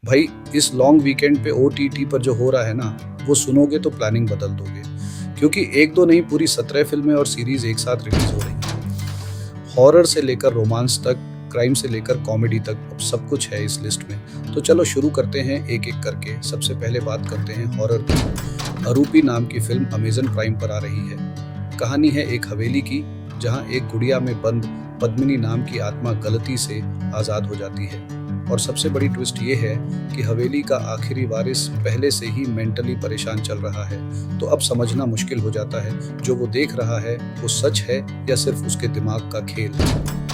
भाई इस long weekend पे ओटीटी पर जो हो रहा है ना, वो सुनोगे तो प्लानिंग बदल दोगे, क्योंकि एक दो नहीं पूरी 17 फिल्में और सीरीज एक साथ रिलीज हो रही हैं। हॉरर से लेकर रोमांस तक, क्राइम से लेकर कॉमेडी तक, अब सब कुछ है इस लिस्ट में। तो चलो शुरू करते हैं एक एक करके। सबसे पहले बात करते हैं हॉरर की। अरूपी नाम की फिल्म अमेजन प्राइम पर आ रही है। कहानी है एक हवेली की, जहां एक गुड़िया में बंद पद्मिनी नाम की आत्मा गलती से आज़ाद हो जाती है। और सबसे बड़ी ट्विस्ट ये है कि हवेली का आखिरी वारिस पहले से ही मेंटली परेशान चल रहा है। तो अब समझना मुश्किल हो जाता है जो वो देख रहा है वो सच है या सिर्फ उसके दिमाग का खेल।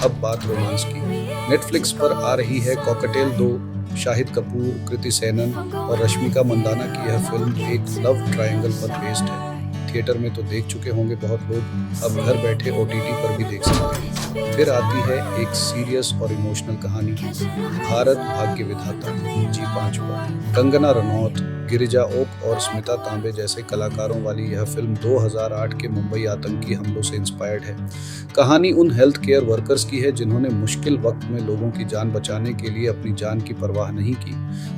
अब बात रोमांस की। नेटफ्लिक्स पर आ रही है कॉकटेल 2। शाहिद कपूर, कृति सेनन और रश्मिका मंदाना की यह फिल्म एक लव ट्रायंगल पर बेस्ड है। थिएटर में तो देख चुके होंगे बहुत लोग, अब घर बैठे ओटीटी पर भी देख सकते हैं। फिर आती है एक सीरियस और इमोशनल कहानी, भारत भाग्य विधाता जी5 पर। कंगना रनौत, गिरिजा ओक और स्मिता तांबे जैसे कलाकारों वाली यह फिल्म 2008 के मुंबई आतंकी हमलों से इंस्पायर्ड है। कहानी उन हेल्थ केयर वर्कर्स की है जिन्होंने मुश्किल वक्त में लोगों की जान बचाने के लिए अपनी जान की परवाह नहीं की।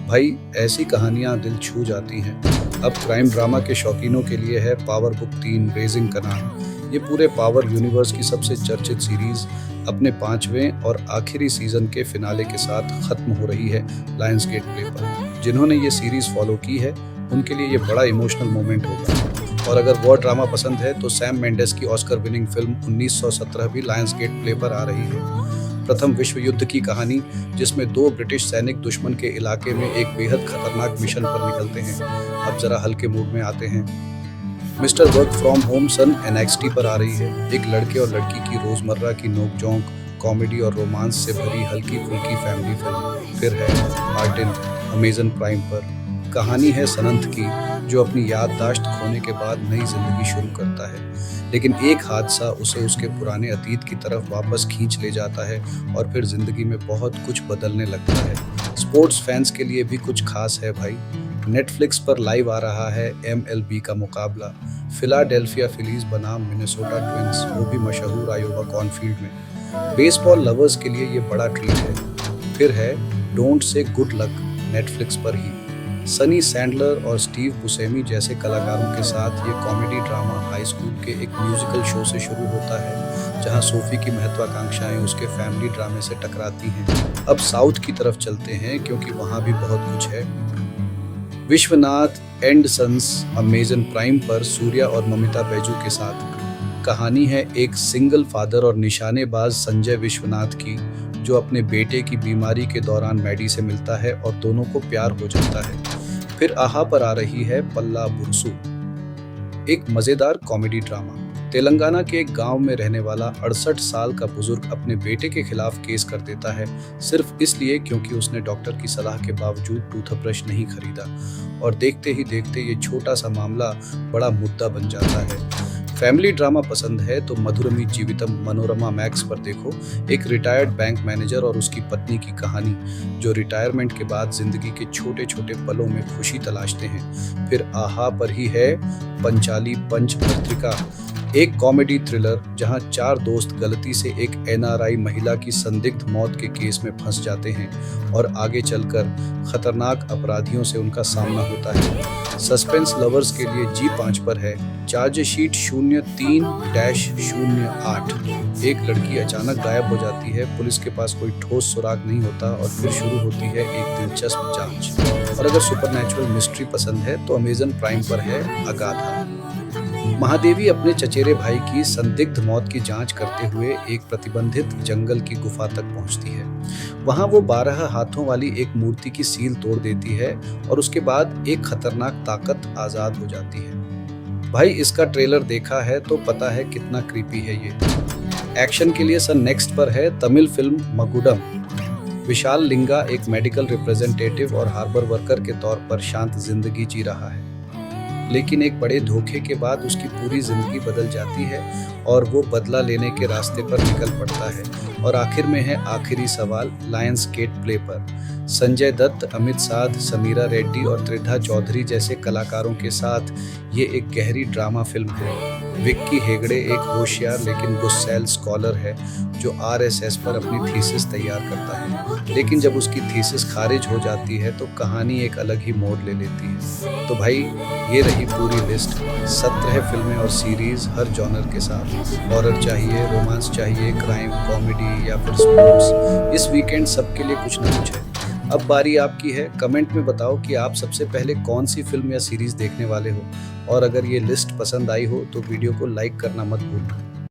भाई ऐसी कहानियां दिल छू जाती हैं। अब क्राइम ड्रामा के शौकीनों के लिए है पावर बुक 3 रेजिंग कनान। ये पूरे पावर यूनिवर्स की सबसे चर्चित सीरीज अपने 5वें और आखिरी सीजन के फिनाले के साथ खत्म हो रही है लायंस गेट प्ले पर। जिन्होंने ये सीरीज फॉलो की है उनके लिए ये बड़ा इमोशनल मोमेंट होगा। और अगर वॉर ड्रामा पसंद है तो सैम मेंडेस की ऑस्कर विनिंग फिल्म 1917 भी लायंस गेट प्ले पर आ रही है। प्रथम विश्व युद्ध की कहानी, जिसमें 2 ब्रिटिश सैनिक दुश्मन के इलाके में एक बेहद खतरनाक मिशन पर निकलते हैं। अब जरा हल्के मूड में आते हैं। Mister work from home Sun NXT पर आ रही है। एक लड़के और लड़की की रोजमर्रा की नोक-झोंक, कॉमेडी और रोमांस से भरी हल्की फुल्की फैमिली फिल्म। फिर है मार्टिन अमेजन प्राइम पर। कहानी है सनंत की, जो अपनी याददाश्त खोने के बाद नई जिंदगी शुरू करता है, लेकिन एक हादसा उसे उसके पुराने अतीत की तरफ वापस खींच ले जाता है और फिर जिंदगी में बहुत कुछ बदलने लगता है। स्पोर्ट्स फैंस के लिए भी कुछ खास है भाई। नेटफ्लिक्स पर लाइव आ रहा है MLB का मुकाबला। फिलाडेल्फिया फिलीज बनाम मिनेसोटा ट्विंस, वो भी मशहूर आयोवा कॉर्नफील्ड में। बेसबॉल लवर्स के लिए ये बड़ा ट्रीट है। फिर है don't say good luck, Netflix पर ही। सनी सैंडलर और स्टीव बुसेमी जैसे कलाकारों के साथ ये कॉमेडी ड्रामा हाई स्कूल के एक म्यूजिकल शो से शुरू होता है, जहां सोफी की महत्वाकांक्षाएं उसके फैमिली ड्रामे से टकराती हैं। अब साउथ की तरफ चलते हैं क्योंकि वहां भी बहुत कुछ है। Vishwanath and sons Amazon Prime पर सूर्या और ममिता बैजू के साथ। कहानी है एक सिंगल फादर और निशानेबाज संजय विश्वनाथ की, जो अपने बेटे की बीमारी के दौरान मैडी से मिलता है और दोनों को प्यार हो जाता है। फिर आहा पर आ रही है पल्ला बुरसू, एक मजेदार कॉमेडी ड्रामा। तेलंगाना के एक गांव में रहने वाला 68 साल का बुजुर्ग अपने बेटे के खिलाफ केस कर देता है, सिर्फ इसलिए क्योंकि उसने डॉक्टर की सलाह के बावजूद टूथब्रश नहीं खरीदा। और देखते ही देखते ये छोटा सा मामला बड़ा मुद्दा बन जाता है। फैमिली ड्रामा पसंद है तो मधुरमी जीवितम मनोरमा मैक्स पर देखो। एक रिटायर्ड बैंक मैनेजर और उसकी पत्नी की कहानी, जो रिटायरमेंट के बाद जिंदगी के छोटे छोटे पलों में खुशी तलाशते हैं। फिर आहा पर ही है पंचाली पंच भर्त्रिका, एक कॉमेडी थ्रिलर जहां 4 दोस्त गलती से एक NRI महिला की संदिग्ध मौत के केस में फंस जाते हैं और आगे चलकर खतरनाक अपराधियों से उनका सामना होता है। सस्पेंस लवर्स के लिए जी5 पर है चार्जशीट 03-08। एक लड़की अचानक गायब हो जाती है, पुलिस के पास कोई ठोस सुराग नहीं होता और फिर शुरू होती है एक दिलचस्प जांच। और अगर सुपरनैचुरल मिस्ट्री पसंद है तो अमेजन प्राइम पर है अगाधा। महादेवी अपने चचेरे भाई की संदिग्ध मौत की जांच करते हुए एक प्रतिबंधित जंगल की गुफा तक पहुंचती है। वहां वो 12 हाथों वाली एक मूर्ति की सील तोड़ देती है और उसके बाद एक खतरनाक ताकत आजाद हो जाती है। भाई इसका ट्रेलर देखा है तो पता है कितना क्रीपी है ये। एक्शन के लिए सन नेक्स्ट पर है तमिल फिल्म मकुडम। विशाल लिंगा एक मेडिकल रिप्रेजेंटेटिव और हार्बर वर्कर के तौर पर शांत जिंदगी जी रहा है, लेकिन एक बड़े धोखे के बाद उसकी पूरी जिंदगी बदल जाती है और वो बदला लेने के रास्ते पर निकल पड़ता है। और आखिर में है आखिरी सवाल लायंस गेट प्ले पर। संजय दत्त, अमित साध, समीरा रेड्डी और त्रिधा चौधरी जैसे कलाकारों के साथ ये एक गहरी ड्रामा फिल्म है। विक्की हेगड़े एक होशियार लेकिन गुस्सैल स्कॉलर है जो आरएसएस पर अपनी थीसिस तैयार करता है, लेकिन जब उसकी थीसिस खारिज हो जाती है तो कहानी एक अलग ही मोड़ ले लेती है। तो भाई ये रही पूरी लिस्ट, 17 फिल्में और सीरीज हर जॉनर के साथ। हॉरर चाहिए, रोमांस चाहिए, क्राइम, कॉमेडी या फिर स्पोर्ट्स, इस वीकेंड सबके लिए कुछ ना कुछ है। अब बारी आपकी है, कमेंट में बताओ कि आप सबसे पहले कौन सी फिल्म या सीरीज देखने वाले हो, और अगर ये लिस्ट पसंद आई हो तो वीडियो को लाइक करना मत भूलना।